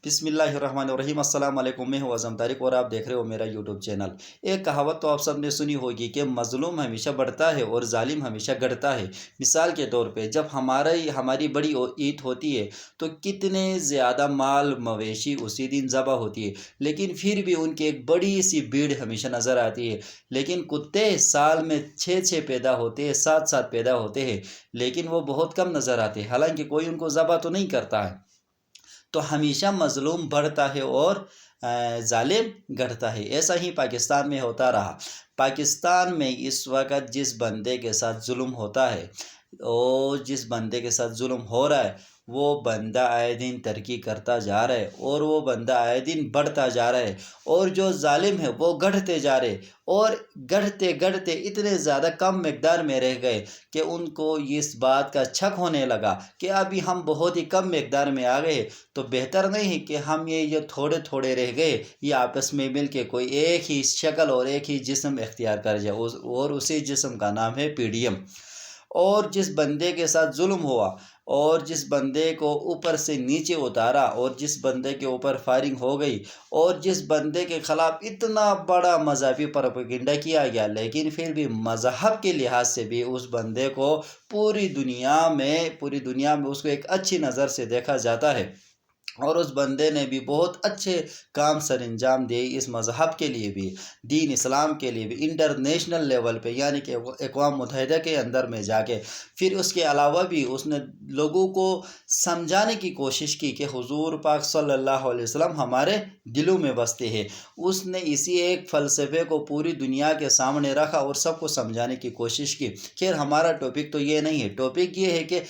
بسم اللہ الرحمن الرحیم۔ السلام علیکم، میں ہوں اعظم طارق اور آپ دیکھ رہے ہو میرا یوٹیوب چینل۔ ایک کہاوت تو آپ سب نے سنی ہوگی کہ مظلوم ہمیشہ بڑھتا ہے اور ظالم ہمیشہ گھٹتا ہے۔ مثال کے طور پہ جب ہماری بڑی عید ہوتی ہے تو کتنے زیادہ مال مویشی اسی دن ذبح ہوتی ہے، لیکن پھر بھی ان کی ایک بڑی سی بھیڑ ہمیشہ نظر آتی ہے۔ لیکن کتے سال میں 6 پیدا ہوتے ہیں، 7 پیدا ہوتے ہیں، لیکن وہ بہت کم نظر آتے ہیں، حالانکہ کوئی ان کو ذبح تو نہیں کرتا ہے۔ تو ہمیشہ مظلوم بڑھتا ہے اور ظالم گھٹتا ہے۔ ایسا ہی پاکستان میں ہوتا رہا۔ پاکستان میں اس وقت جس بندے کے ساتھ ظلم ہوتا ہے اور جس بندے کے ساتھ ظلم ہو رہا ہے، وہ بندہ آئے دن ترقی کرتا جا رہا ہے اور وہ بندہ آئے دن بڑھتا جا رہا ہے، اور جو ظالم ہے وہ گھٹتے جا رہے، اور گھٹتے گھٹتے اتنے زیادہ کم مقدار میں رہ گئے کہ ان کو اس بات کا شک ہونے لگا کہ ابھی ہم بہت ہی کم مقدار میں آ گئے، تو بہتر نہیں ہے کہ ہم یہ تھوڑے تھوڑے رہ گئے یہ آپس میں مل کے کوئی ایک ہی شکل اور ایک ہی جسم اختیار کر جائے، اور اسی جسم کا نام ہے پی ڈی ایم۔ اور جس بندے کے ساتھ ظلم ہوا اور جس بندے کو اوپر سے نیچے اتارا اور جس بندے کے اوپر فائرنگ ہو گئی اور جس بندے کے خلاف اتنا بڑا مذہبی پروپیگنڈا کیا گیا، لیکن پھر بھی مذہب کے لحاظ سے بھی اس بندے کو پوری دنیا میں اس کو ایک اچھی نظر سے دیکھا جاتا ہے، اور اس بندے نے بھی بہت اچھے کام سر انجام دیے اس مذہب کے لیے بھی، دین اسلام کے لیے بھی، انٹرنیشنل لیول پہ، یعنی کہ اقوام متحدہ کے اندر میں جا کے۔ پھر اس کے علاوہ بھی اس نے لوگوں کو سمجھانے کی کوشش کی کہ حضور پاک صلی اللہ علیہ وسلم ہمارے دلوں میں بستے ہیں۔ اس نے اسی ایک فلسفے کو پوری دنیا کے سامنے رکھا اور سب کو سمجھانے کی کوشش کی۔ خیر، ہمارا ٹاپک تو یہ نہیں ہے، ٹاپک یہ ہے کہ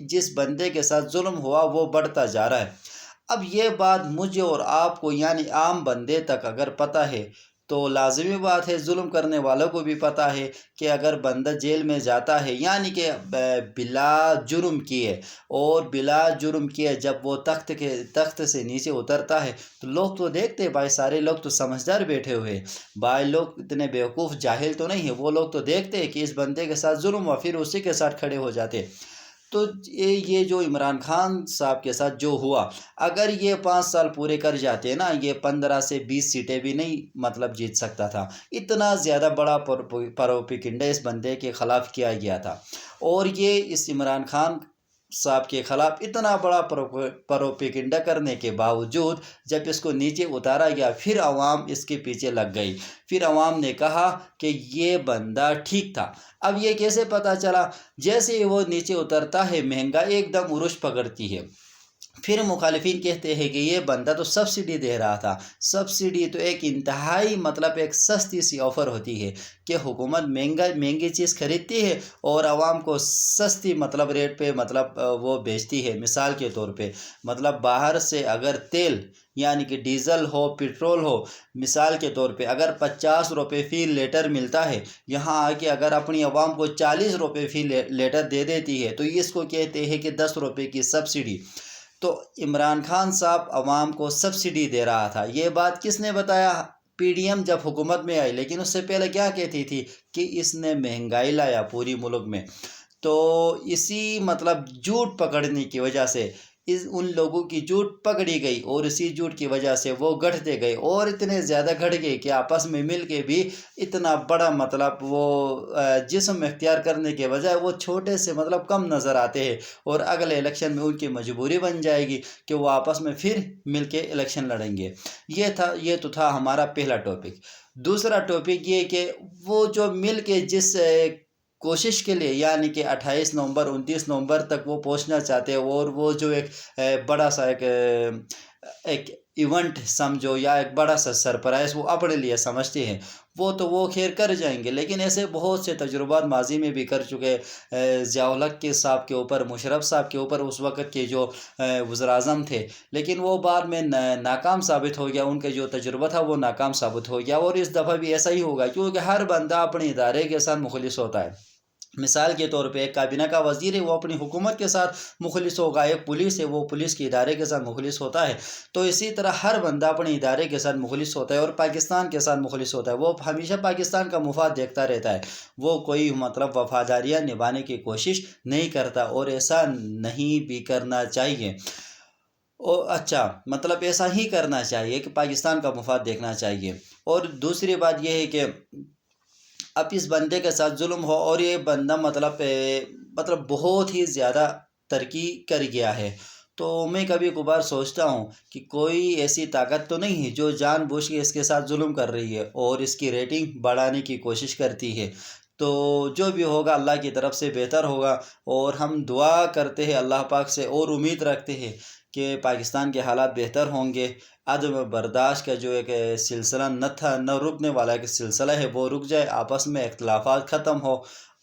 جس بندے کے ساتھ ظلم ہوا وہ بڑھتا جا رہا ہے۔ اب یہ بات مجھے اور آپ کو یعنی عام بندے تک اگر پتہ ہے تو لازمی بات ہے ظلم کرنے والوں کو بھی پتہ ہے کہ اگر بندہ جیل میں جاتا ہے یعنی کہ بلا جرم کیے، اور بلا جرم کیے جب وہ تخت سے نیچے اترتا ہے تو لوگ تو دیکھتے ہیں، بھائی سارے لوگ تو سمجھدار بیٹھے ہوئے ہیں، بھائی لوگ اتنے بیوقوف جاہل تو نہیں ہیں، وہ لوگ تو دیکھتے ہیں کہ اس بندے کے ساتھ ظلم ہوا، پھر اسی کے ساتھ کھڑے ہو جاتے۔ تو یہ جو عمران خان صاحب کے ساتھ جو ہوا، اگر یہ 5 سال پورے کر جاتے نا، یہ 15 سے 20 سیٹیں بھی نہیں جیت سکتا تھا۔ اتنا زیادہ بڑا پروپیگنڈا اس بندے کے خلاف کیا گیا تھا، اور یہ اس عمران خان صاحب کے خلاف اتنا بڑا پروپیگنڈا کرنے کے باوجود جب اس کو نیچے اتارا گیا، پھر عوام اس کے پیچھے لگ گئی، پھر عوام نے کہا کہ یہ بندہ ٹھیک تھا۔ اب یہ کیسے پتا چلا؟ جیسے ہی وہ نیچے اترتا ہے مہنگائی ایک دم عروج پکڑتی ہے، پھر مخالفین کہتے ہیں کہ یہ بندہ تو سبسڈی دے رہا تھا۔ سبسڈی تو ایک انتہائی ایک سستی سی آفر ہوتی ہے کہ حکومت مہنگی چیز خریدتی ہے اور عوام کو سستی ریٹ پہ وہ بیچتی ہے۔ مثال کے طور پہ باہر سے اگر تیل یعنی کہ ڈیزل ہو، پیٹرول ہو، مثال کے طور پہ اگر 50 روپے فی لیٹر ملتا ہے، یہاں آ کے اگر اپنی عوام کو 40 روپے فی لیٹر دے دیتی ہے تو اس کو کہتے ہیں کہ 10 روپے کی سبسڈی۔ تو عمران خان صاحب عوام کو سبسڈی دے رہا تھا۔ یہ بات کس نے بتایا؟ پی ڈی ایم جب حکومت میں آئی، لیکن اس سے پہلے کیا کہتی تھی کہ اس نے مہنگائی لایا پوری ملک میں۔ تو اسی جھوٹ پکڑنے کی وجہ سے ان لوگوں کی جھوٹ پکڑی گئی، اور اسی جھوٹ کی وجہ سے وہ گھٹتے گئے، اور اتنے زیادہ گھٹ گئے کہ آپس میں مل کے بھی اتنا بڑا وہ جسم اختیار کرنے کے بجائے وہ چھوٹے سے کم نظر آتے ہیں، اور اگلے الیکشن میں ان کی مجبوری بن جائے گی کہ وہ آپس میں پھر مل کے الیکشن لڑیں گے۔ یہ تو تھا ہمارا پہلا ٹاپک۔ دوسرا ٹاپک یہ کہ وہ جو مل کے جس کوشش کے لیے یعنی کہ 28 نومبر 29 نومبر تک وہ پہنچنا چاہتے ہیں، اور وہ جو ایک بڑا سا ایک ایونٹ سمجھو یا ایک بڑا سا سرپرائز وہ اپنے لیے سمجھتے ہیں، وہ خیر کر جائیں گے، لیکن ایسے بہت سے تجربات ماضی میں بھی کر چکے۔ ضیاء الحق کے صاحب کے اوپر، مشرف صاحب کے اوپر اس وقت کے جو وزیر اعظم تھے، لیکن وہ بعد میں ناکام ثابت ہو گیا، ان کا جو تجربہ تھا وہ ناکام ثابت ہو گیا، اور اس دفعہ بھی ایسا ہی ہوگا، کیونکہ ہر بندہ اپنے ادارے کے ساتھ مخلص ہوتا ہے۔ مثال کے طور پہ ایک کابینہ کا وزیر ہے، وہ اپنی حکومت کے ساتھ مخلص ہوگا، ایک پولیس ہے، وہ پولیس کے ادارے کے ساتھ مخلص ہوتا ہے، تو اسی طرح ہر بندہ اپنے ادارے کے ساتھ مخلص ہوتا ہے اور پاکستان کے ساتھ مخلص ہوتا ہے۔ وہ ہمیشہ پاکستان کا مفاد دیکھتا رہتا ہے، وہ کوئی وفاداریاں نبھانے کی کوشش نہیں کرتا، اور ایسا نہیں بھی کرنا چاہیے۔ اچھا مطلب ایسا ہی کرنا چاہیے کہ پاکستان کا مفاد دیکھنا چاہیے۔ اور دوسری بات یہ ہے کہ اب اس بندے کے ساتھ ظلم ہو اور یہ بندہ مطلب بہت ہی زیادہ ترقی کر گیا ہے، تو میں کبھی کبھار سوچتا ہوں کہ کوئی ایسی طاقت تو نہیں ہے جو جان بوجھ کے اس کے ساتھ ظلم کر رہی ہے اور اس کی ریٹنگ بڑھانے کی کوشش کرتی ہے۔ تو جو بھی ہوگا اللہ کی طرف سے بہتر ہوگا، اور ہم دعا کرتے ہیں اللہ پاک سے اور امید رکھتے ہیں کہ پاکستان کے حالات بہتر ہوں گے۔ عدم برداشت کا جو ایک سلسلہ نہ رکنے والا ایک سلسلہ ہے وہ رک جائے، آپس میں اختلافات ختم ہو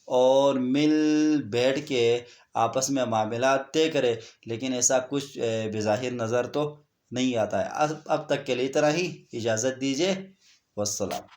اور مل بیٹھ کے آپس میں معاملات طے کرے، لیکن ایسا کچھ بظاہر نظر تو نہیں آتا ہے۔ اب تک کے لیے اتنا ہی، اجازت دیجیے، والسلام۔